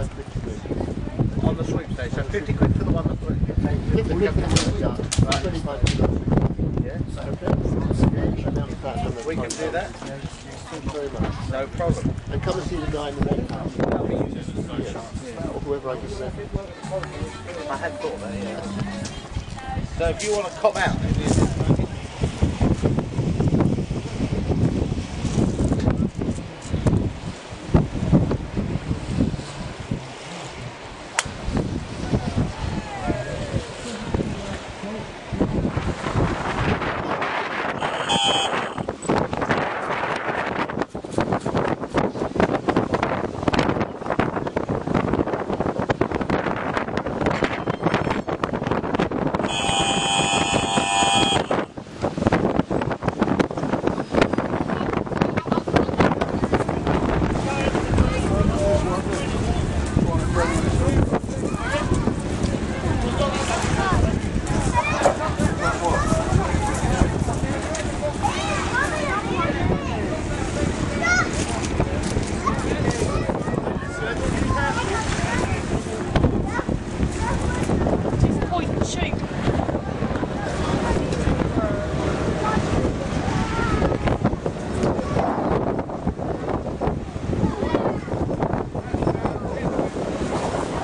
50 quid. On the sweepstakes, so 50 quid for the one that put Get the 25 quid. Yeah, Okay. we can do that. Thank you very much. No problem. And come and see the guy in the next house. Yes. Or whoever I just said. I had thought that, yeah. So if you want to cop out,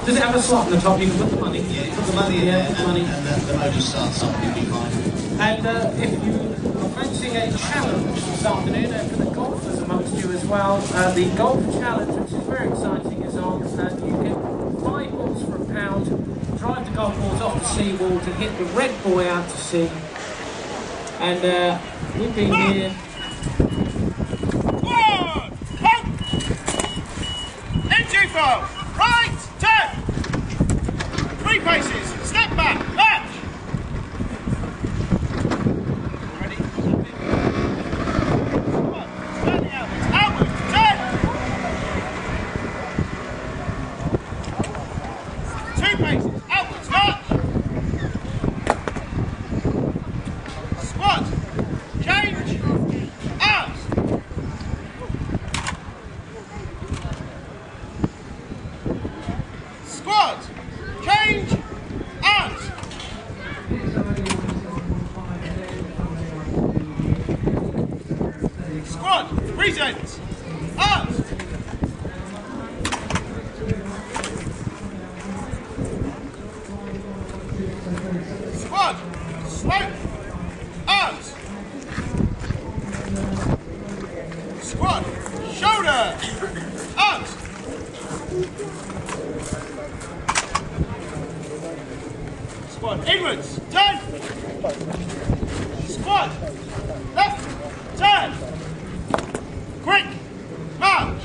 does it have a slot on the top? You can put the money. Yeah, you put the money in there, and the motor starts up, you'll be fine. And if you are fancying a challenge this afternoon, for the golfers amongst you as well, the golf challenge, which is very exciting, is on. You get 5 balls for £1, drive the golf balls off the seawall to hit the red buoy out to sea. And we've been here. Right, turn! 3 paces, step back, left! Ready? Come on, turning outwards, turn! 2 paces, outwards, march! Squat, change, out! Squat, change, out. Squat, present, out. Squat, slope, out. Squat, shoulder, out. Squat, inwards, turn. Squat, left, turn. Quick, march.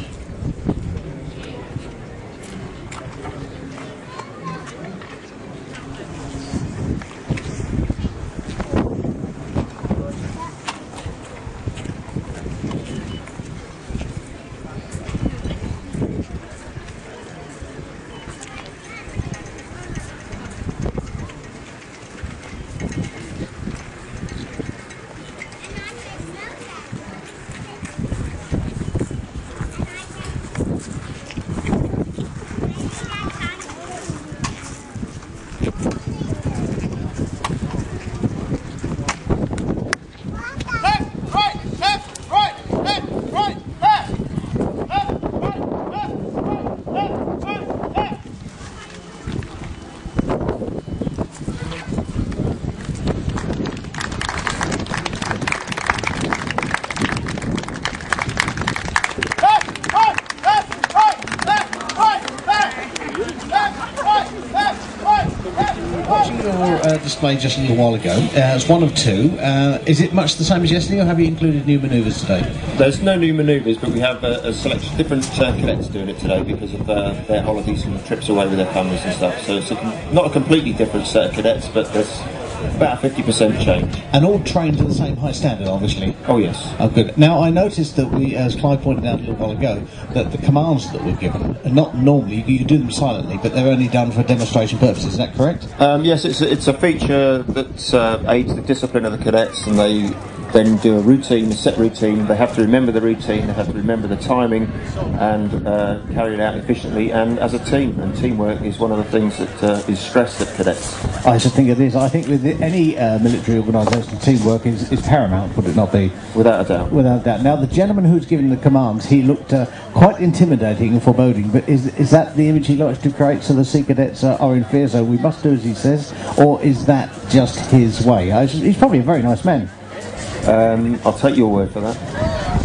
Display just a little while ago. It's one of 2. Is it much the same as yesterday, or have you included new manoeuvres today? There's no new manoeuvres, but we have a selection of different cadets doing it today because of their holidays and trips away with their families and stuff. So it's not a completely different set of cadets, but there's about a 50% change. And all trained to the same high standard, obviously? Oh, yes. Oh, good. Now, I noticed that we, as Clive pointed out a little while ago, that the commands that we're given are not normally, you can do them silently, but they're only done for demonstration purposes. Is that correct? Yes, it's a feature that aids the discipline of the cadets, and they then do a routine, a set routine. They have to remember the routine, they have to remember the timing, and carry it out efficiently and as a team. And teamwork is one of the things that is stressed at cadets. I should think it is. I think with any military organisation, teamwork is paramount, would it not be? Without a doubt. Without a doubt. Now, the gentleman who's given the commands, he looked quite intimidating and foreboding, but is that the image he likes to create, so the Sea Cadets are in fear, so we must do as he says, or is that just his way? He's probably a very nice man. I'll take your word for that.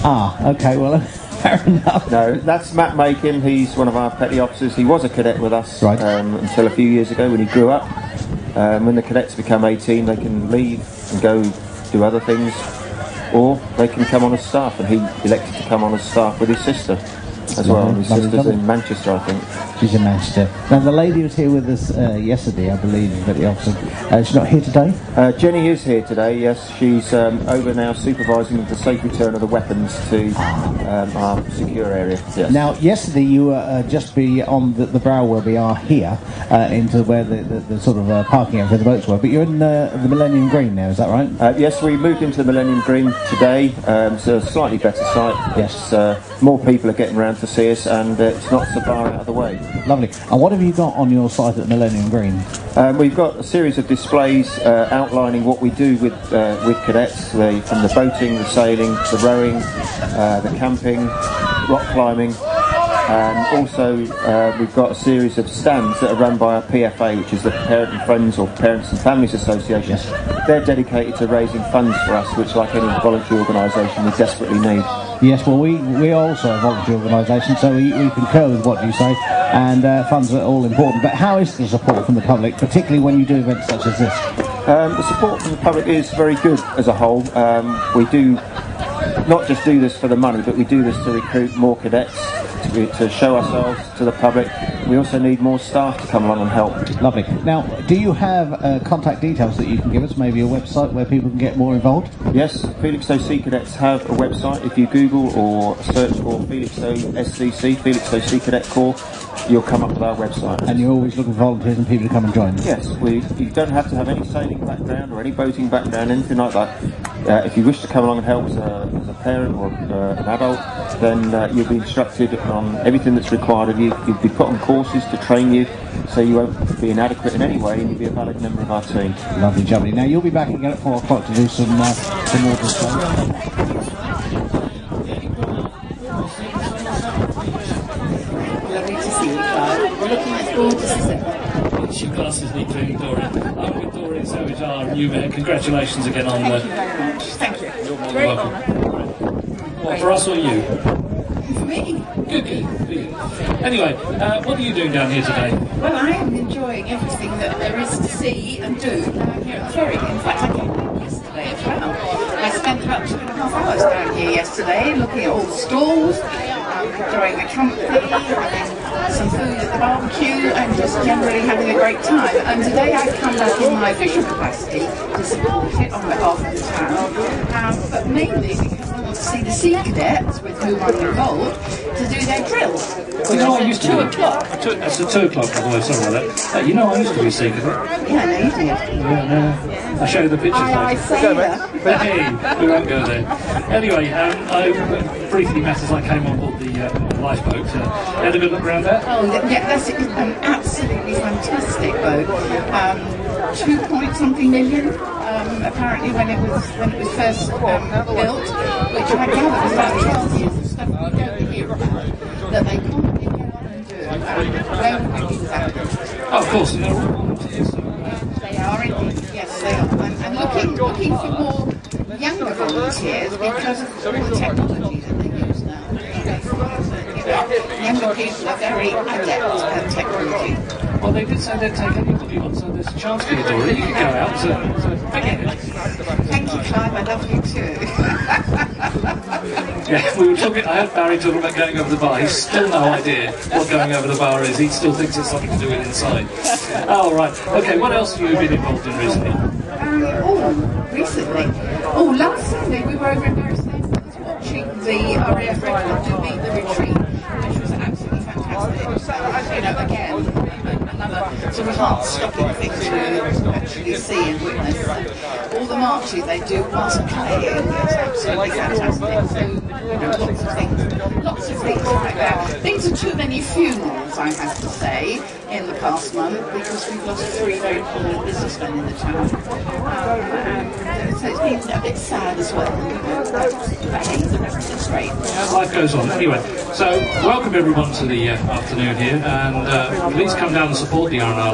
Ah, okay, well, fair enough. No, that's Matt Makin. He's one of our petty officers. He was a cadet with us until a few years ago when he grew up. When the cadets become 18, they can leave and go do other things, or they can come on as staff, and he elected to come on as staff with his sister as well. His sister's in Manchester, I think. She's in Manchester. Now, the lady was here with us yesterday, I believe, but the officer. She's not here today? Jenny is here today, yes. She's over now supervising the safe return of the weapons to our secure area. Yes. Now, yesterday you were just beyond the brow where we are here, into where the sort of parking area where the boats were, but you're in the Millennium Green now, is that right? Yes, we moved into the Millennium Green today. It's a slightly better site. Yes. More people are getting around to see us, and it's not so far out of the way. Lovely. And what have you got on your site at Millennium Green? We've got a series of displays outlining what we do with cadets, from the boating, the sailing, the rowing, the camping, rock climbing, and also we've got a series of stands that are run by our PFA, which is the Parent and Friends or Parents and Families Association. Yes. They're dedicated to raising funds for us, which, like any voluntary organisation, we desperately need. Yes, well, we are also a voluntary organisation, so we concur with what you say, and funds are all important. But how is the support from the public, particularly when you do events such as this? The support from the public is very good as a whole. We do not just do this for the money, but we do this to recruit more cadets, to show ourselves to the public. We also need more staff to come along and help. Lovely. Now, do you have contact details that you can give us, maybe a website where people can get more involved? Yes, Felixstowe Sea Cadets have a website. If you Google or search for Felixstowe SCC, Felixstowe Sea Cadet Corps, you'll come up with our website. And you're always looking for volunteers and people to come and join? Yes, you don't have to have any sailing background or any boating background, anything like that. If you wish to come along and help as a parent or an adult, then you'll be instructed on everything that's required of you. You'll be put on courses to train you, so you won't be inadequate in any way, and you'll be a valid member of our team. Lovely, jubbly. Now, you'll be back again at 4 o'clock to do some more displays. Lovely to see you, Clive. We're looking forward to seeing you. Your glasses need cleaning, Dorian. I'm with Dorian Savage, our new mayor. Congratulations again on Thank you very much. Thank you. You're more than Great welcome. honour. What, for us or you? For me. Good. Anyway, what are you doing down here today? Well, I am enjoying everything that there is to see and do down here at the ferry. In fact, I came back yesterday as well. I spent about 2.5 hours down here yesterday looking at all the stalls, enjoying the company, having some food at the barbecue, and just generally having a great time. And today I've come back in my official capacity to support it on behalf of the town, but mainly because I want to see the Sea Cadets, with whom I'm involved, to do their drill. Well, you know, I used to 2 o'clock. It's at 2 o'clock, by the way, sorry about that. You know, I used to be a Sea Cadet. Yeah, I know you did. Yeah. I'll show you the pictures I later. say that. Hey, we won't go there. Anyway, I briefly met as I came on board the lifeboat. You had a good look around there? Oh, yeah, that's an absolutely fantastic boat. 2-point-something million, apparently when it was first built, which I gather was about 12 years of stuff we don't hear about, that they constantly go on and do. Where would we do that? Oh, of course. You know, They are indeed, yes they are. And looking for more younger volunteers because of all the technology that they use now. Younger people are very adept at technology. well, they did say they'd take anybody on, so there's a chance for you, Dora. You can go out. So Thank you, Clive. I love you too. yeah, we were talking. I heard Barry talking about going over the bar. He's still no idea what going over the bar is. He still thinks it's something to do with inside. Oh, right. Okay, what else have you been involved in recently? Recently? Oh, last Sunday we were over in Paris watching the RAF record to the retreat, which was absolutely fantastic. So, again, another sort of heart-stopping thing to actually see and witness. All the marching they do whilst playing is absolutely fantastic. So, lots of things like that. Been to too many funerals, I have to say, in the past month because we've lost 3 very prominent businessmen in the town. So it's been a bit sad as well. But hey, the rest is great. Life goes on. Anyway, so welcome everyone to the afternoon here, and please come down and support the RNLI.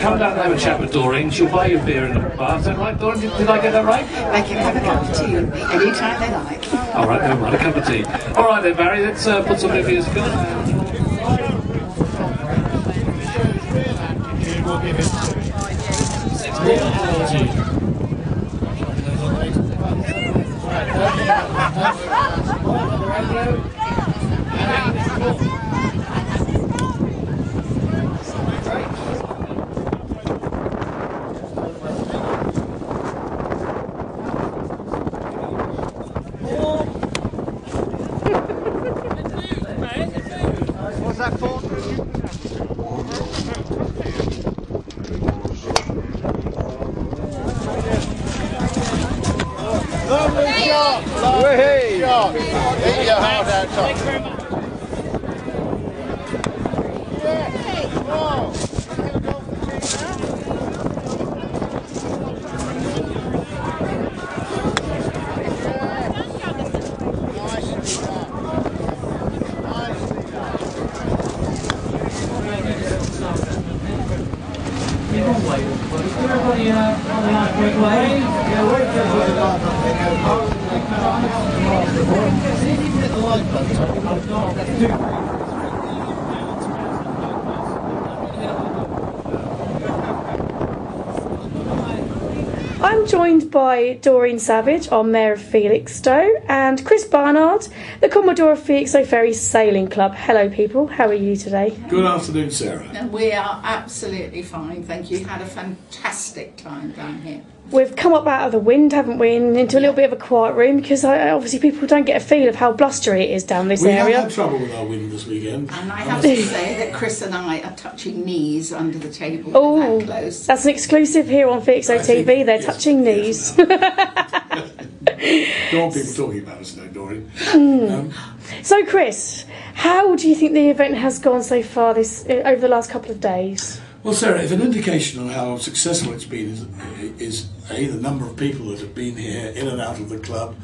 Come down and have a chat with Doreen. She'll buy you a beer in the bar. Is that right, Doreen? Did I get that right? They can have a cup of tea with me anytime they like. All right, never mind, a cup of tea. All right then, Barry, let's put some music on. What's that for? Lovely shot! Lovely shot! Eat your heart out, Tom. Thanks very much. I'm joined by Doreen Savage, our Mayor of Felixstowe, and Chris Barnard, the Commodore of Felixstowe Ferry Sailing Club. Hello people, how are you today? Good afternoon, Sarah. And we are absolutely fine, thank you. Had a fantastic time down here. We've come up out of the wind, haven't we, and into a little bit of a quiet room because obviously people don't get a feel of how blustery it is down this area. We have had trouble with our wind this weekend. And I have to say that Chris and I are touching knees under the table. Oh, that close. That's an exclusive here on Felixstowe TV. They're touching knees. Don't want people talking about us now, Doreen. So, Chris, how do you think the event has gone so far over the last couple of days? Well, Sarah, if an indication on how successful it's been is A, the number of people that have been here in and out of the club.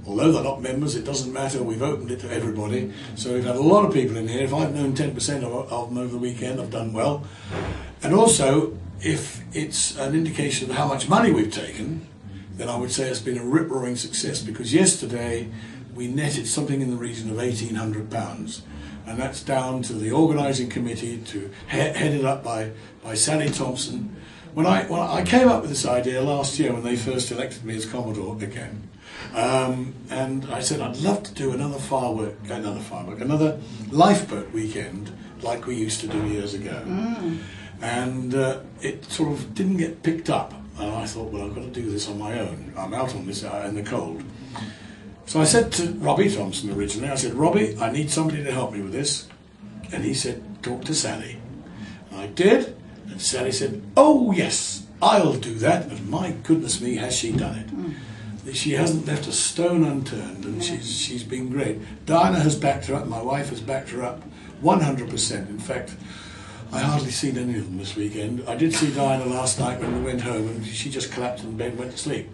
Although they're not members, it doesn't matter. We've opened it to everybody. So we've had a lot of people in here. If I've known 10% of them over the weekend, I've done well. And also, if it's an indication of how much money we've taken, then I would say it's been a rip-roaring success, because yesterday we netted something in the region of £1,800. And that's down to the organising committee, headed up by Sally Thompson. When I came up with this idea last year when they first elected me as Commodore again, and I said I'd love to do another lifeboat weekend like we used to do years ago. And it sort of didn't get picked up. And I thought, well, I've got to do this on my own. I'm out on this in the cold. So I said to Robbie Thompson originally, I said, Robbie, I need somebody to help me with this. And he said, talk to Sally. And I did, and Sally said, oh yes, I'll do that. And my goodness me, has she done it. She hasn't left a stone unturned, and she's been great. Diana has backed her up, my wife has backed her up 100%. In fact, I hardly seen any of them this weekend. I did see Diana last night when we went home, and she just collapsed in bed and went to sleep.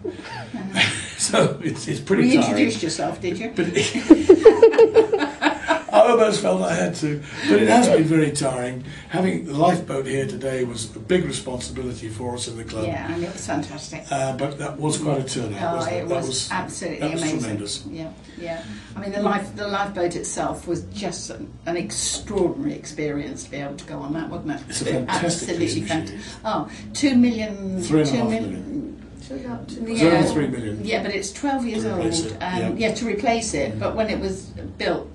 So it's pretty tiring. You introduced yourself, did you? But I almost felt I had to. But it has been very tiring. Having the lifeboat here today was a big responsibility for us in the club. Yeah, and it was fantastic. But that was quite a turnout, wasn't it? It was absolutely amazing. Tremendous. Yeah. I mean, the lifeboat itself was just an extraordinary experience to be able to go on that, wasn't it? It's a fantastic piece of machinery. Oh, 2 million. 3.5 million. Yeah, 3 million. Yeah, but it's 12 years old. To replace it. But when it was built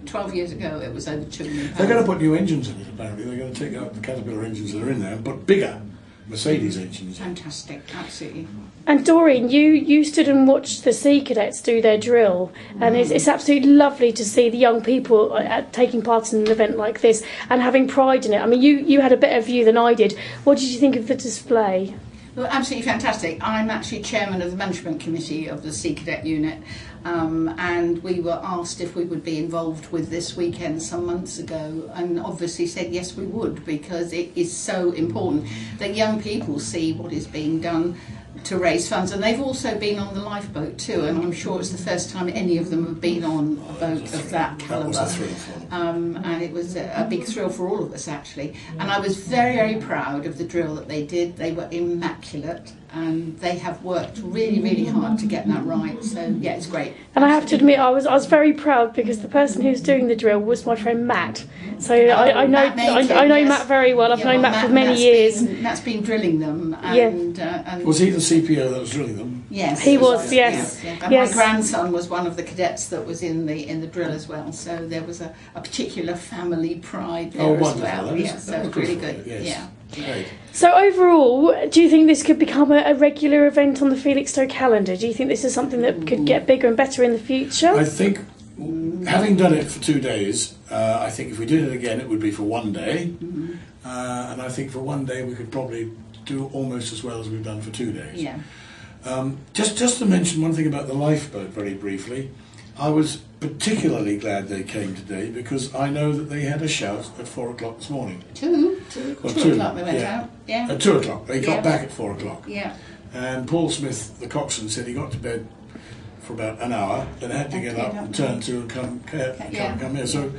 12 years ago, it was over £2 million. They're going to put new engines in it, apparently. They're going to take out the Caterpillar engines that are in there and put bigger Mercedes engines. Fantastic, absolutely. And Doreen, you stood and watched the Sea Cadets do their drill, and it's absolutely lovely to see the young people taking part in an event like this and having pride in it. I mean, you had a better view than I did. What did you think of the display? Well, absolutely fantastic. I'm actually chairman of the management committee of the Sea Cadet unit, and we were asked if we would be involved with this weekend some months ago, and obviously said yes we would, because it is so important that young people see what is being done to raise funds. And they've also been on the lifeboat too, and I'm sure it's the first time any of them have been on a boat of that calibre. That was a thrill for them. And it was a big thrill for all of us actually. And I was very, very proud of the drill that they did. They were immaculate, and they have worked really, really hard to get that right. So yeah, it's great. And I have to admit, I was very proud, because the person who's doing the drill was my friend Matt. So I know Matt very well. I've known Matt for many years. Matt's been drilling them. And, and was he the CPO that was drilling them? Yes, he was. Yes. Yeah. And my grandson was one of the cadets that was in the drill as well. So there was a particular family pride there as well. Yeah, so it was really good. Yes. Yeah. Great. So overall, do you think this could become a regular event on the Felixstowe calendar? Do you think this is something that could get bigger and better in the future? I think, having done it for 2 days, I think if we did it again, it would be for 1 day. And I think for 1 day we could probably do almost as well as we've done for 2 days. Yeah. Just to mention one thing about the lifeboat very briefly, I was particularly glad they came today, because I know that they had a shout at 4 o'clock this morning. 2 o'clock they went out. Yeah. At 2 o'clock. They got back at 4 o'clock. Yeah. And Paul Smith, the coxswain, said he got to bed for about an hour, then had to get up and turn to and come here. So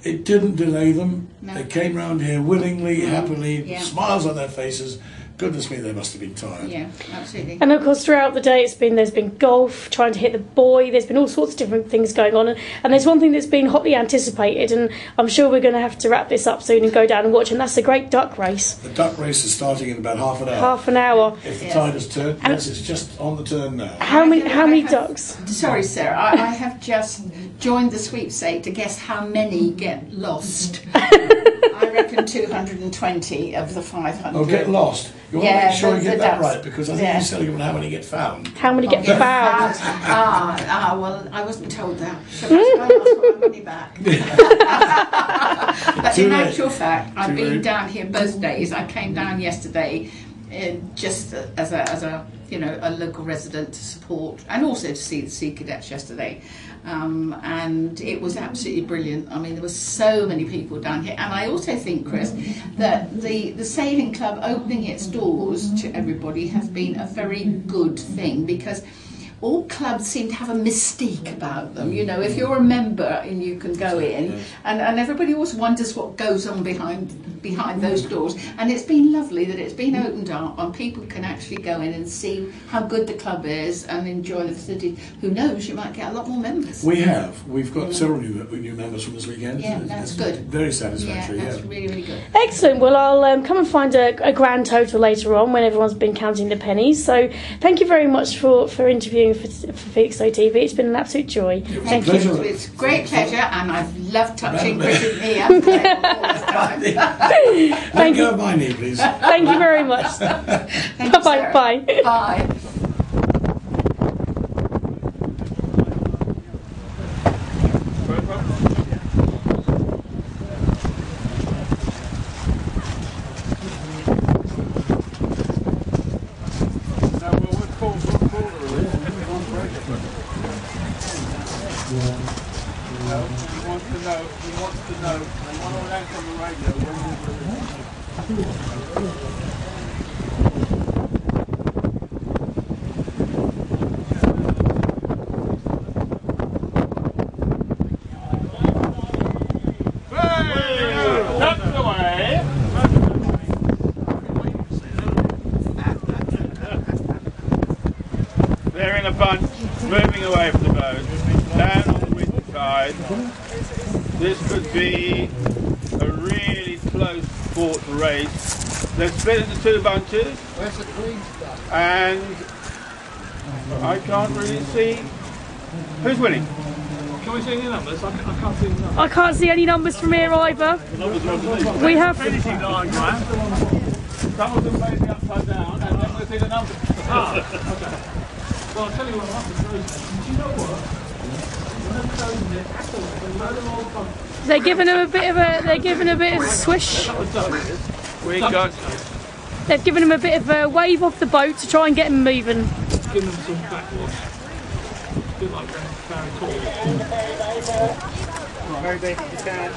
it didn't delay them. No. They came round here willingly, happily, smiles on their faces. Goodness me, they must have been tired. Yeah, absolutely. And of course, throughout the day, there's been golf, trying to hit the buoy. There's been all sorts of different things going on, and there's one thing that's been hotly anticipated, and I'm sure we're going to have to wrap this up soon and go down and watch, and that's the Great Duck Race. The duck race is starting in about half an hour. Half an hour. If the tide has turned, yes, it's just on the turn now. How many ducks? Sorry, Sarah, I have just joined the sweepstake to guess how many get lost. I reckon 220 of the 500. Oh, get lost. You want to make sure you get that right, because I think you're telling them how many get found. How many get found? Well, I wasn't told that. So I asked for my money back. But in actual fact, I've been down here both days. I came down yesterday just as a local resident to support, and also to see the Sea Cadets yesterday. And it was absolutely brilliant. I mean, there were so many people down here, and I also think, Chris, that the sailing club opening its doors to everybody has been a very good thing, because all clubs seem to have a mystique about them. You know, if you're a member and you can go in, and everybody always wonders what goes on behind those doors. And it's been lovely that it's been opened up and people can actually go in and see how good the club is and enjoy the facilities. Who knows, you might get a lot more members. We've got several new members from this weekend. Yeah, that's good. Very satisfactory. Yeah, that's really, really good. Excellent. Well, I'll come and find a grand total later on when everyone's been counting the pennies. So thank you very much for interviewing for Felixstowe TV. It's been an absolute joy. Thank you. It's a great pleasure, and I've loved touching Chris's knee and all this time. Let go of my knee, please. Thank you very much. Bye-bye. Bye. Bye. They're in a bunch, moving away from the boat, down on the wind side. This could be a really close fought race. They're split into two bunches. Where's the green stuff? And I can't really see who's winning. Can we see any numbers? I can't see any numbers. I can't see any numbers from here either. The numbers are underneath. We have finishing line, right? Some of them may be up upside down, and then we'll see the numbers. Ah, okay. Well, I'll tell you what happens. Do you know what? They're giving him a bit of a. They're giving a bit of a swish. We got. They've given him a bit of a wave off the boat to try and get him moving. Give them some backwash. Good like Barry Corbin. Very big, you can.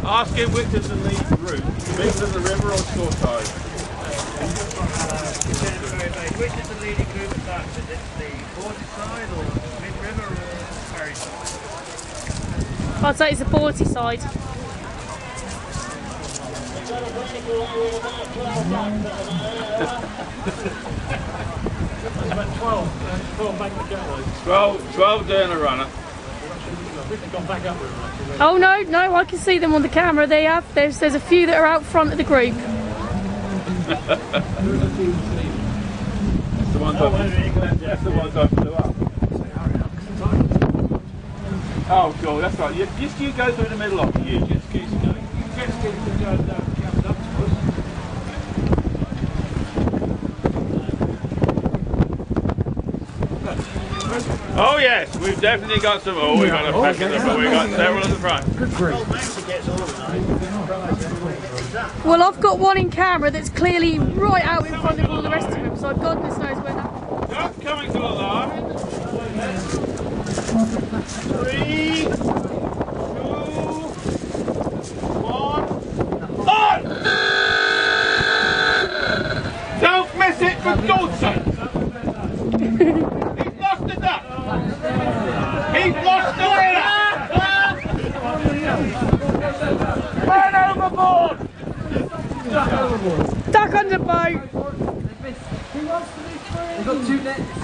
Ask him which is the lead route, bigger than the river or shore side. Which is the leading group of that? Is it the border side or mid-river or ferry side? I'd say it's the Porty side. There's about 12 back to go. 12 doing a runner. We've gone back up. Oh no, no, I can see them on the camera. They have. There's a few that are out front of the group. That's the ones I flew up. Oh, cool, that's right. You go through the middle of it, you just keep going. Just keep going down, coming up to us. Oh yes, we've definitely got some. Oh, we've got a pack in the front. We've got several in the front. Well, I've got one in camera that's clearly right out in front of all the rest of them, so goodness knows where that. Just coming to the line. 3, 2, 1. On! Don't miss it for God's sake! He's lost the duck! He's lost the winner! Man overboard! Duck under boat! They've got 2 nets.